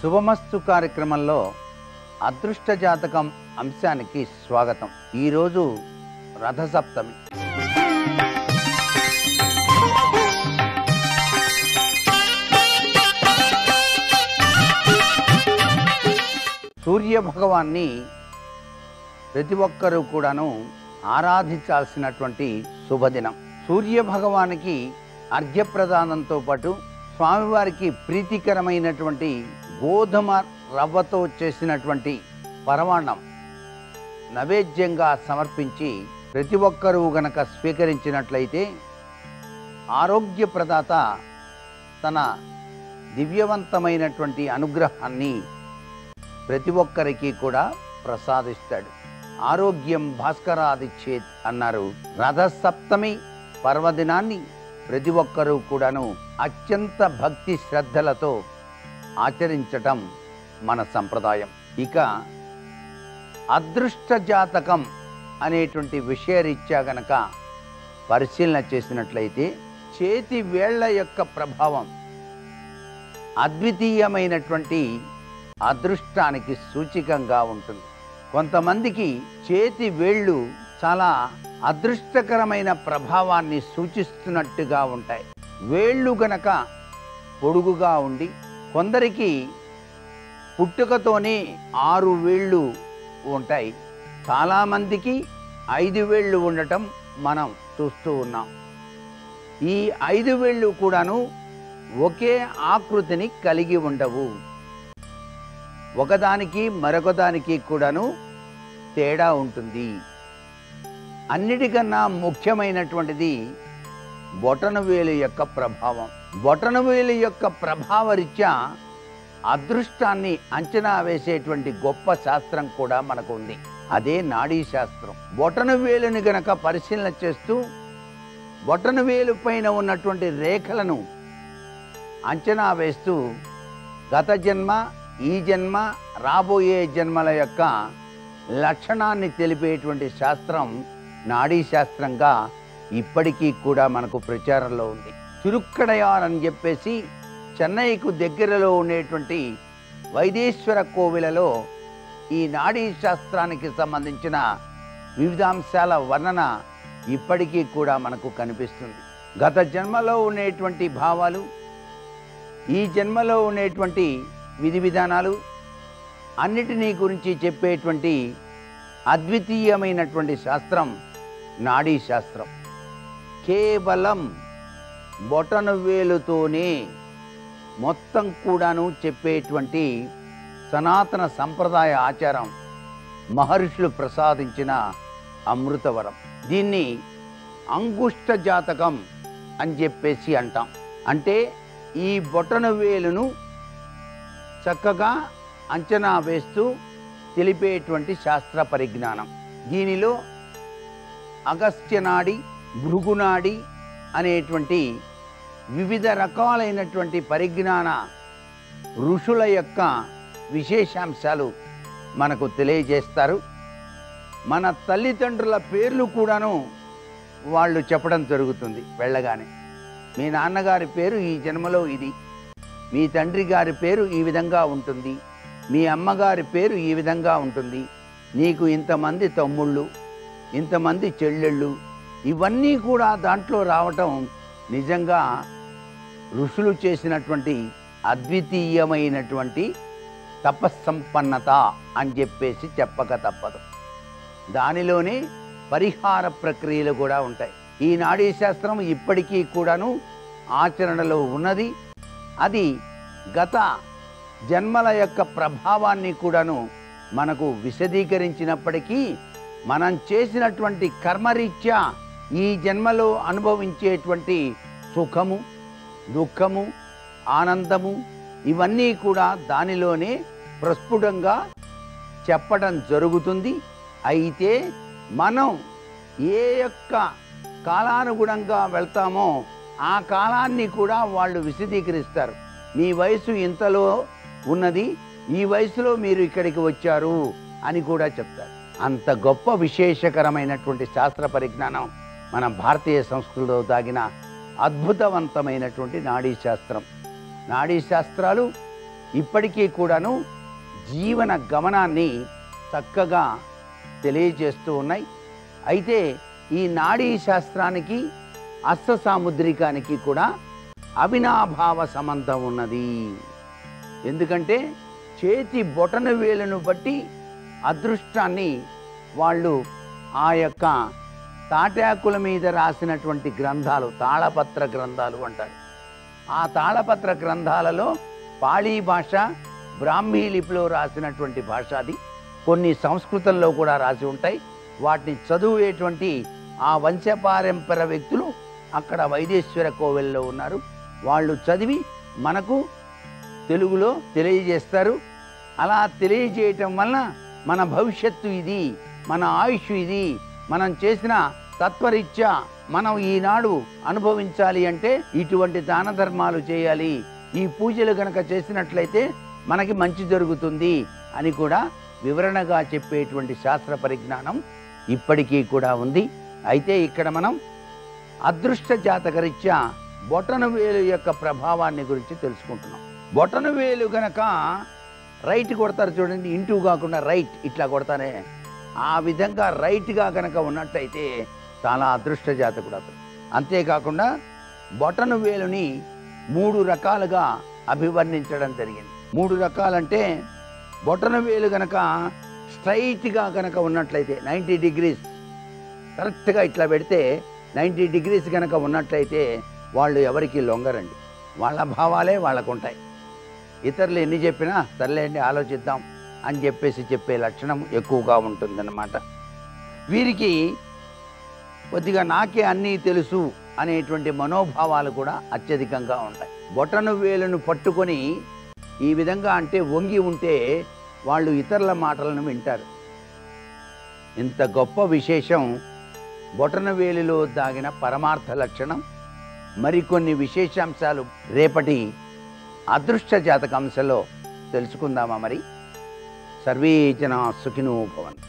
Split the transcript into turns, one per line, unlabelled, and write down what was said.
శుభమస్తు కార్యక్రమంలో అదృష్ట జాతకం అంశానికి స్వాగతం. ఈరోజు రథసప్తమి. సూర్య భగవాన్ని ప్రతి ఒక్కరూ కూడాను ఆరాధించాల్సినటువంటి శుభదినం. సూర్య భగవానికి అర్ఘ్యప్రదానంతో పాటు స్వామివారికి ప్రీతికరమైనటువంటి గోధుమ రవ్వతో చేసినటువంటి పరమాన్నం నైవేద్యంగా సమర్పించి ప్రతి ఒక్కరూ గనక స్వీకరించినట్లయితే ఆరోగ్య ప్రదాత తన దివ్యవంతమైనటువంటి అనుగ్రహాన్ని ప్రతి ఒక్కరికి కూడా ప్రసాదిస్తాడు. ఆరోగ్యం భాస్కరాదిచ్చేత్ అన్నారు. రథసప్తమి పర్వదినాన్ని ప్రతి ఒక్కరూ కూడాను అత్యంత భక్తి శ్రద్ధలతో ఆచరించటం మన సంప్రదాయం. ఇక అదృష్ట జాతకం అనేటువంటి విషయరీత్యా గనక పరిశీలన చేసినట్లయితే చేతి వేళ్ల యొక్క ప్రభావం అద్వితీయమైనటువంటి అదృష్టానికి సూచికంగా ఉంటుంది. కొంతమందికి చేతి వేళ్ళు చాలా అదృష్టకరమైన ప్రభావాన్ని సూచిస్తున్నట్టుగా ఉంటాయి. వేళ్ళు గనక పొడుగుగా ఉండి కొందరికి పుట్టుకతోనే 6 వేళ్ళు ఉంటాయి. చాలామందికి 5 వేళ్ళు ఉండటం మనం చూస్తూ ఉన్నాం. ఈ 5 వేళ్ళు కూడాను ఒకే ఆకృతిని కలిగి ఉండవు. ఒకదానికి మరొకదానికి కూడాను తేడా ఉంటుంది. అన్నిటికన్నా ముఖ్యమైనటువంటిది బొటనవేలు యొక్క ప్రభావం. బొటనవేలు యొక్క ప్రభావరీత్యా అదృష్టాన్ని అంచనా వేసేటువంటి గొప్ప శాస్త్రం కూడా మనకు ఉంది. అదే నాడీ శాస్త్రం. బొటనవేలుని గనక పరిశీలన చేస్తూ బొటనవేలు పైన ఉన్నటువంటి రేఖలను అంచనా వేస్తూ గత జన్మ, ఈ జన్మ, రాబోయే జన్మల యొక్క లక్షణాన్ని తెలిపేటువంటి శాస్త్రం నాడీ శాస్త్రంగా ఇప్పటికీ కూడా మనకు ప్రచారంలో ఉంది. తిరుక్కడయార్ అని చెప్పేసి చెన్నైకు దగ్గరలో ఉండేటువంటి వైదేశ్వర కోవిలలో ఈ నాడీ శాస్త్రానికి సంబంధించిన వివిధ అంశాల వర్ణన ఇప్పటికీ కూడా మనకు కనిపిస్తుంది. గత జన్మలో ఉండేటువంటి భావాలు, ఈ జన్మలో ఉండేటువంటి విధి విధానాలు అన్నిటినీ గురించి చెప్పేటువంటి అద్వితీయమైనటువంటి శాస్త్రం నాడీ శాస్త్రం. కేవలం బొటనవేలుతోనే మొత్తం కూడాను చెప్పేటువంటి సనాతన సంప్రదాయ ఆచారం మహర్షులు ప్రసాదించిన అమృతవరం. దీన్ని అంగుష్ట జాతకం అని చెప్పేసి అంటాం. అంటే ఈ బొటనవేలును చక్కగా అంచనా వేస్తూ తెలిపేటువంటి శాస్త్ర పరిజ్ఞానం. దీనిలో అగస్త్యనాడి, భృగునాడి అనేటువంటి వివిధ రకాలైనటువంటి పరిజ్ఞాన ఋషుల యొక్క విశేషాంశాలు మనకు తెలియజేస్తారు. మన తల్లిదండ్రుల పేర్లు కూడాను వాళ్ళు చెప్పడం జరుగుతుంది. వెళ్ళగానే మీ నాన్నగారి పేరు ఈ జన్మలో ఇది, మీ తండ్రి గారి పేరు ఈ విధంగా ఉంటుంది, మీ అమ్మగారి పేరు ఈ విధంగా ఉంటుంది, నీకు ఇంతమంది తమ్ముళ్ళు, ఇంతమంది చెల్లెళ్ళు, ఇవన్నీ కూడా దాంట్లో రావటం నిజంగా ఋషులు చేసినటువంటి అద్వితీయమైనటువంటి తపస్సంపన్నత అని చెప్పేసి చెప్పక తప్పదు. దానిలోనే పరిహార ప్రక్రియలు కూడా ఉంటాయి. ఈ నాడీ శాస్త్రం ఇప్పటికీ కూడాను ఆచరణలో ఉన్నది. అది గత జన్మల యొక్క ప్రభావాన్ని కూడాను మనకు విశదీకరించినప్పటికీ మనం చేసినటువంటి కర్మరీత్యా ఈ జన్మలో అనుభవించేటువంటి సుఖము, దుఃఖము, ఆనందము ఇవన్నీ కూడా దానిలోనే ప్రస్ఫుటంగా చెప్పడం జరుగుతుంది. అయితే మనం ఏ యొక్క కాలానుగుణంగా వెళ్తామో ఆ కాలాన్ని కూడా వాళ్ళు విశదీకరిస్తారు. మీ వయసు ఇంతలో ఉన్నది, ఈ వయసులో మీరు ఇక్కడికి వచ్చారు అని కూడా చెప్తారు. అంత గొప్ప విశేషకరమైనటువంటి శాస్త్ర పరిజ్ఞానం మన భారతీయ సంస్కృతిలో దాగిన అద్భుతవంతమైనటువంటి నాడీ శాస్త్రం. నాడీ శాస్త్రాలు ఇప్పటికీ కూడాను జీవన గమనాన్ని చక్కగా తెలియజేస్తూ ఉన్నాయి. అయితే ఈ నాడీ శాస్త్రానికి అష్ట సాముద్రికానికి కూడా అవినాభావ సంబంధం ఉన్నది. ఎందుకంటే చేతి బొటన వేలును బట్టి అదృష్టాన్ని వాళ్ళు ఆ యొక్క తాటాకుల మీద రాసినటువంటి గ్రంథాలు తాళపత్ర గ్రంథాలు అంటారు. ఆ తాళపత్ర గ్రంథాలలో పాళీ భాష, బ్రాహ్మీ లిపిలో రాసినటువంటి భాష అది. కొన్ని సంస్కృతంలో కూడా రాసి ఉంటాయి. వాటిని చదివేటువంటి ఆ వంశపారంపర వ్యక్తులు అక్కడ వైదేశ్వర కోవెల్లో ఉన్నారు. వాళ్ళు చదివి మనకు తెలుగులో తెలియజేస్తారు. అలా తెలియజేయటం వలన మన భవిష్యత్తు ఇది, మన ఆయుష్ ఇది, మనం చేసిన తత్వరీత్యా మనం ఈనాడు అనుభవించాలి అంటే ఇటువంటి దాన ధర్మాలు చేయాలి, ఈ పూజలు గనక చేసినట్లయితే మనకి మంచి జరుగుతుంది అని కూడా వివరణగా చెప్పేటువంటి శాస్త్ర పరిజ్ఞానం ఇప్పటికీ కూడా ఉంది. అయితే ఇక్కడ మనం అదృష్ట జాతకరీత్యా బొటనవేలు యొక్క ప్రభావాన్ని గురించి తెలుసుకుంటున్నాం. బొటనవేలు గనక రైట్ కొడతారు చూడండి, ఇంటూ కాకుండా రైట్ ఇట్లా కొడతానే, ఆ విధంగా రైట్గా గనక ఉన్నట్టయితే చాలా అదృష్ట జాతకుడు అతను. అంతేకాకుండా బొటనవేలుని 3 రకాలుగా అభివర్ణించడం జరిగింది. 3 రకాలంటే బొటనవేలు గనక స్ట్రైట్గా గనక ఉన్నట్లయితే 90 డిగ్రీస్ కరెక్ట్గా ఇట్లా పెడితే 90 డిగ్రీస్ కనుక ఉన్నట్లయితే వాళ్ళు ఎవరికి లొంగరండి. వాళ్ళ భావాలే వాళ్ళకు ఉంటాయి. ఇతరులు ఎన్ని చెప్పినా సర్లేండి ఆలోచిద్దాం అని చెప్పే లక్షణం ఎక్కువగా ఉంటుందన్నమాట. వీరికి కొద్దిగా నాకే అన్నీ తెలుసు అనేటువంటి మనోభావాలు కూడా అత్యధికంగా ఉంటాయి. బొటను వేలును పట్టుకొని ఈ విధంగా అంటే వంగి ఉంటే వాళ్ళు ఇతరుల మాటలను వింటారు. ఇంత గొప్ప విశేషం బొటనవేలులో దాగిన పరమార్థ లక్షణం. మరికొన్ని విశేషాంశాలు రేపటి అదృష్ట జాతక అంశంలో తెలుసుకుందామా? మరి సర్వే జనా సుఖినో భవంతు.